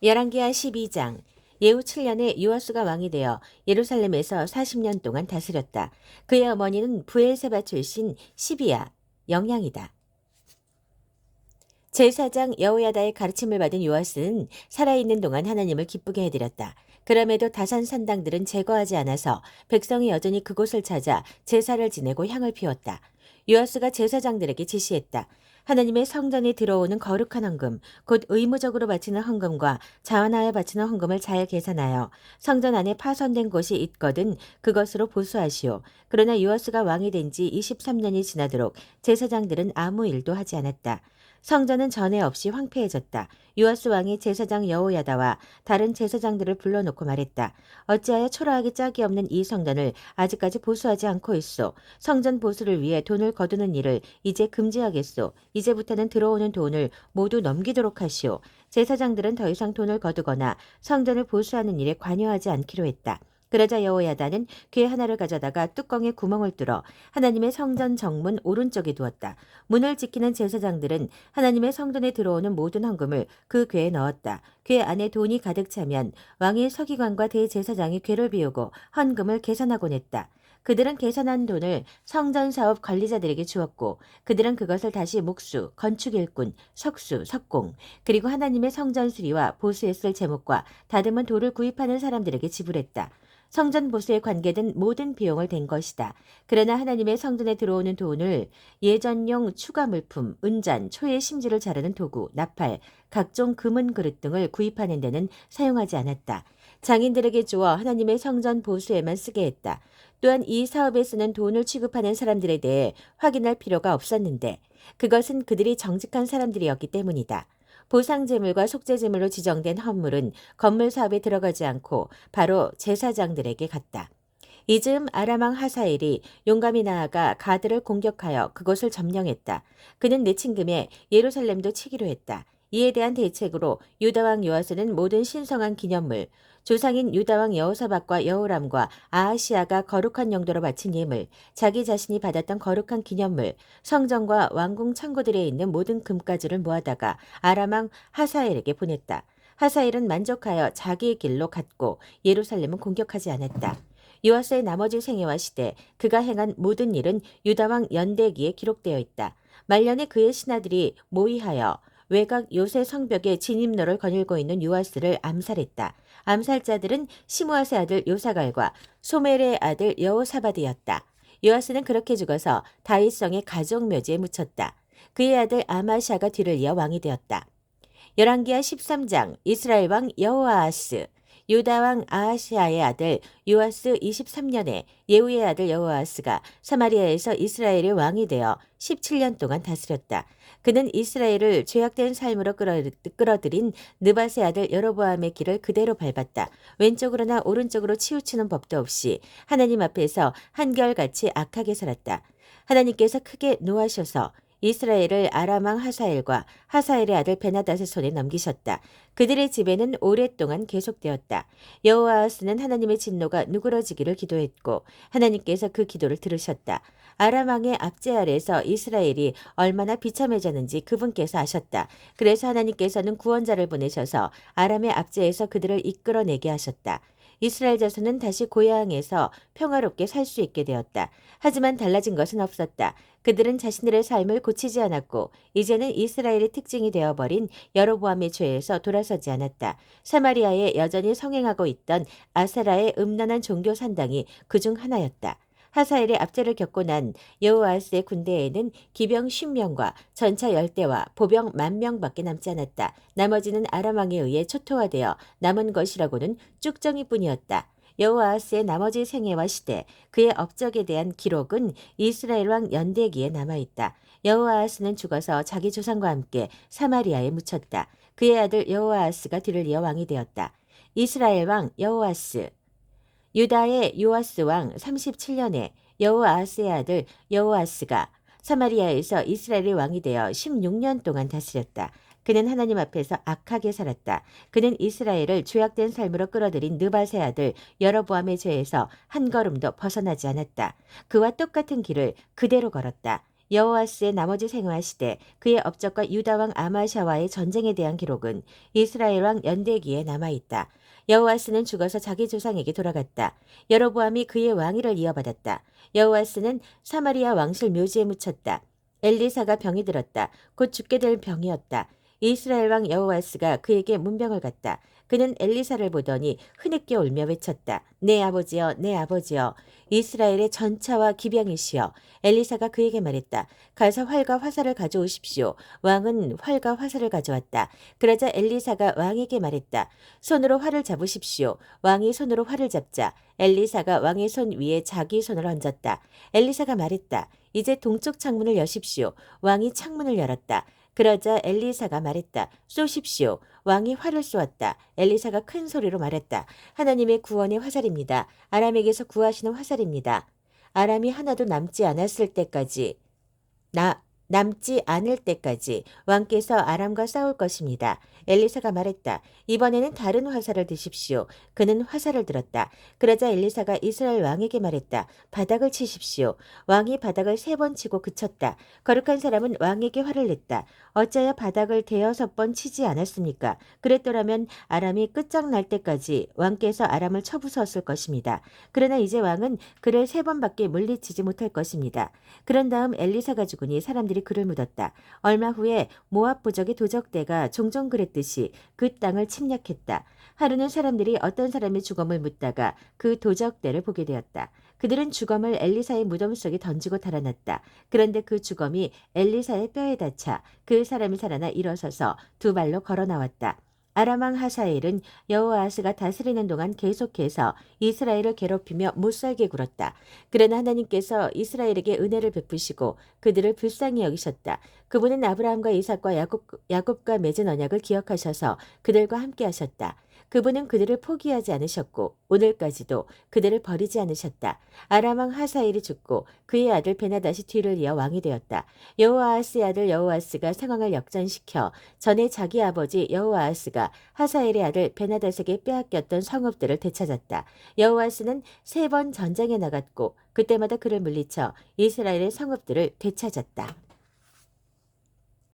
열왕기하 12장. 예후 7년에 요아스가 왕이 되어 예루살렘에서 40년 동안 다스렸다. 그의 어머니는 브엘세바 출신 시비야, 영양이다. 제사장 여호야다의 가르침을 받은 요아스는 살아있는 동안 하나님을 기쁘게 해드렸다. 그럼에도 다산 산당들은 제거하지 않아서 백성이 여전히 그곳을 찾아 제사를 지내고 향을 피웠다. 요아스가 제사장들에게 지시했다. 하나님의 성전에 들어오는 거룩한 헌금, 곧 의무적으로 바치는 헌금과 자원하여 바치는 헌금을 잘 계산하여 성전 안에 파손된 곳이 있거든 그것으로 보수하시오. 그러나 요아스가 왕이 된 지 23년이 지나도록 제사장들은 아무 일도 하지 않았다. 성전은 전에 없이 황폐해졌다. 요아스 왕이 제사장 여호야다와 다른 제사장들을 불러놓고 말했다. 어찌하여 초라하기 짝이 없는 이 성전을 아직까지 보수하지 않고 있소. 성전 보수를 위해 돈을 거두는 일을 이제 금지하겠소. 이제부터는 들어오는 돈을 모두 넘기도록 하시오. 제사장들은 더 이상 돈을 거두거나 성전을 보수하는 일에 관여하지 않기로 했다. 그러자 여호야다는 괴 하나를 가져다가 뚜껑에 구멍을 뚫어 하나님의 성전 정문 오른쪽에 두었다. 문을 지키는 제사장들은 하나님의 성전에 들어오는 모든 헌금을 그 괴에 넣었다. 괴 안에 돈이 가득 차면 왕의 서기관과 대제사장이 괴를 비우고 헌금을 계산하곤 했다. 그들은 계산한 돈을 성전 사업 관리자들에게 주었고 그들은 그것을 다시 목수, 건축 일꾼, 석수, 석공, 그리고 하나님의 성전 수리와 보수에 쓸 제목과 다듬은 돌을 구입하는 사람들에게 지불했다. 성전 보수에 관계된 모든 비용을 댄 것이다. 그러나 하나님의 성전에 들어오는 돈을 예전용 추가 물품, 은잔, 초의 심지를 자르는 도구, 나팔, 각종 금은 그릇 등을 구입하는 데는 사용하지 않았다. 장인들에게 주어 하나님의 성전 보수에만 쓰게 했다. 또한 이 사업에 쓰는 돈을 취급하는 사람들에 대해 확인할 필요가 없었는데 그것은 그들이 정직한 사람들이었기 때문이다. 보상제물과 속죄제물로 지정된 헌물은 건물 사업에 들어가지 않고 바로 제사장들에게 갔다. 이즈음 아람왕 하사엘이 용감히 나아가 가드를 공격하여 그곳을 점령했다. 그는 내친금에 예루살렘도 치기로 했다. 이에 대한 대책으로 유다왕 요아스는 모든 신성한 기념물, 조상인 유다왕 여호사밧과 여호람과 아하시아가 거룩한 용도로 바친 예물, 자기 자신이 받았던 거룩한 기념물, 성전과 왕궁 창고들에 있는 모든 금가지를 모아다가 아람왕 하사엘에게 보냈다. 하사엘은 만족하여 자기의 길로 갔고 예루살렘은 공격하지 않았다. 요아스의 나머지 생애와 시대, 그가 행한 모든 일은 유다왕 연대기에 기록되어 있다. 말년에 그의 신하들이 모의하여 외곽 요새 성벽에 진입로를 거닐고 있는 요아스를 암살했다. 암살자들은 시므아스의 아들 요사갈과 소멜의 아들 여호사밧이었다. 요아스는 그렇게 죽어서 다윗성의 가족 묘지에 묻혔다. 그의 아들 아마샤가 뒤를 이어 왕이 되었다. 열왕기하 13장. 이스라엘 왕 여호아하스. 유다 왕 아하시아의 아들 요아스 23년에 예후의 아들 여호아스가 사마리아에서 이스라엘의 왕이 되어 17년 동안 다스렸다. 그는 이스라엘을 죄악된 삶으로 끌어들인 느밧의 아들 여로보암의 길을 그대로 밟았다. 왼쪽으로나 오른쪽으로 치우치는 법도 없이 하나님 앞에서 한결같이 악하게 살았다. 하나님께서 크게 노하셔서 이스라엘을 아람왕 하사엘과 하사엘의 아들 베나닷의 손에 넘기셨다. 그들의 지배는 오랫동안 계속되었다. 여호아하스는 하나님의 진노가 누그러지기를 기도했고 하나님께서 그 기도를 들으셨다. 아람왕의 압제 아래서 이스라엘이 얼마나 비참해졌는지 그분께서 아셨다. 그래서 하나님께서는 구원자를 보내셔서 아람의 압제에서 그들을 이끌어내게 하셨다. 이스라엘 자손은 다시 고향에서 평화롭게 살 수 있게 되었다. 하지만 달라진 것은 없었다. 그들은 자신들의 삶을 고치지 않았고 이제는 이스라엘의 특징이 되어버린 여로보암의 죄에서 돌아서지 않았다. 사마리아에 여전히 성행하고 있던 아세라의 음란한 종교 산당이 그중 하나였다. 하사엘의 압제를 겪고 난 여호아스의 군대에는 기병 10명과 전차 10대와 보병 10,000명밖에 남지 않았다. 나머지는 아람왕에 의해 초토화되어 남은 것이라고는 쭉정이뿐이었다. 여호아스의 나머지 생애와 시대, 그의 업적에 대한 기록은 이스라엘 왕 연대기에 남아있다. 여호아스는 죽어서 자기 조상과 함께 사마리아에 묻혔다. 그의 아들 여호아스가 뒤를 이어 왕이 되었다. 이스라엘 왕 여호아스. 유다의 요아스 왕 37년에 여호아스의 아들 여호아스가 사마리아에서 이스라엘의 왕이 되어 16년 동안 다스렸다. 그는 하나님 앞에서 악하게 살았다. 그는 이스라엘을 죄악된 삶으로 끌어들인 느밧의 아들 여로보암의 죄에서 한 걸음도 벗어나지 않았다. 그와 똑같은 길을 그대로 걸었다. 여호아스의 나머지 생활 시대 그의 업적과 유다 왕 아마샤와의 전쟁에 대한 기록은 이스라엘 왕 연대기에 남아 있다. 여호아스는 죽어서 자기 조상에게 돌아갔다. 여로보암이 그의 왕위를 이어받았다. 여호아스는 사마리아 왕실 묘지에 묻혔다. 엘리사가 병이 들었다. 곧 죽게 될 병이었다. 이스라엘 왕 여호아스가 그에게 문병을 갔다. 그는 엘리사를 보더니 흐느껴 울며 외쳤다. 내 아버지여, 내 아버지여, 이스라엘의 전차와 기병이시여. 엘리사가 그에게 말했다. 가서 활과 화살을 가져오십시오. 왕은 활과 화살을 가져왔다. 그러자 엘리사가 왕에게 말했다. 손으로 활을 잡으십시오. 왕이 손으로 활을 잡자 엘리사가 왕의 손 위에 자기 손을 얹었다. 엘리사가 말했다. 이제 동쪽 창문을 여십시오. 왕이 창문을 열었다. 그러자 엘리사가 말했다. 쏘십시오. 왕이 활을 쏘았다. 엘리사가 큰 소리로 말했다. 하나님의 구원의 화살입니다. 아람에게서 구하시는 화살입니다. 아람이 하나도 남지 않았을 때까지 남지 않을 때까지 왕께서 아람과 싸울 것입니다. 엘리사가 말했다. 이번에는 다른 화살을 드십시오. 그는 화살을 들었다. 그러자 엘리사가 이스라엘 왕에게 말했다. 바닥을 치십시오. 왕이 바닥을 3번 치고 그쳤다. 거룩한 사람은 왕에게 화를 냈다. 어찌하여 바닥을 6번 치지 않았습니까? 그랬더라면 아람이 끝장날 때까지 왕께서 아람을 쳐부수었을 것입니다. 그러나 이제 왕은 그를 3번밖에 물리치지 못할 것입니다. 그런 다음 엘리사가 죽으니 사람들이 그를 묻었다. 얼마 후에 모압 부족의 도적대가 종종 그랬듯이 그 땅을 침략했다. 하루는 사람들이 어떤 사람의 죽음을 묻다가 그 도적대를 보게 되었다. 그들은 주검을 엘리사의 무덤 속에 던지고 달아났다. 그런데 그 주검이 엘리사의 뼈에 닿자 그 사람이 살아나 일어서서 2발로 걸어 나왔다. 아람왕 하사엘은 여호아스가 다스리는 동안 계속해서 이스라엘을 괴롭히며 못살게 굴었다. 그러나 하나님께서 이스라엘에게 은혜를 베푸시고 그들을 불쌍히 여기셨다. 그분은 아브라함과 이삭과 야곱과 맺은 언약을 기억하셔서 그들과 함께 하셨다. 그분은 그들을 포기하지 않으셨고 오늘까지도 그들을 버리지 않으셨다. 아람왕 하사엘이 죽고 그의 아들 베나다시 뒤를 이어 왕이 되었다. 여호아스의 아들 여호아스가 상황을 역전시켜 전에 자기 아버지 여호아스가 하사엘의 아들 베나다스에게 빼앗겼던 성읍들을 되찾았다. 여호아스는 3번 전쟁에 나갔고 그때마다 그를 물리쳐 이스라엘의 성읍들을 되찾았다.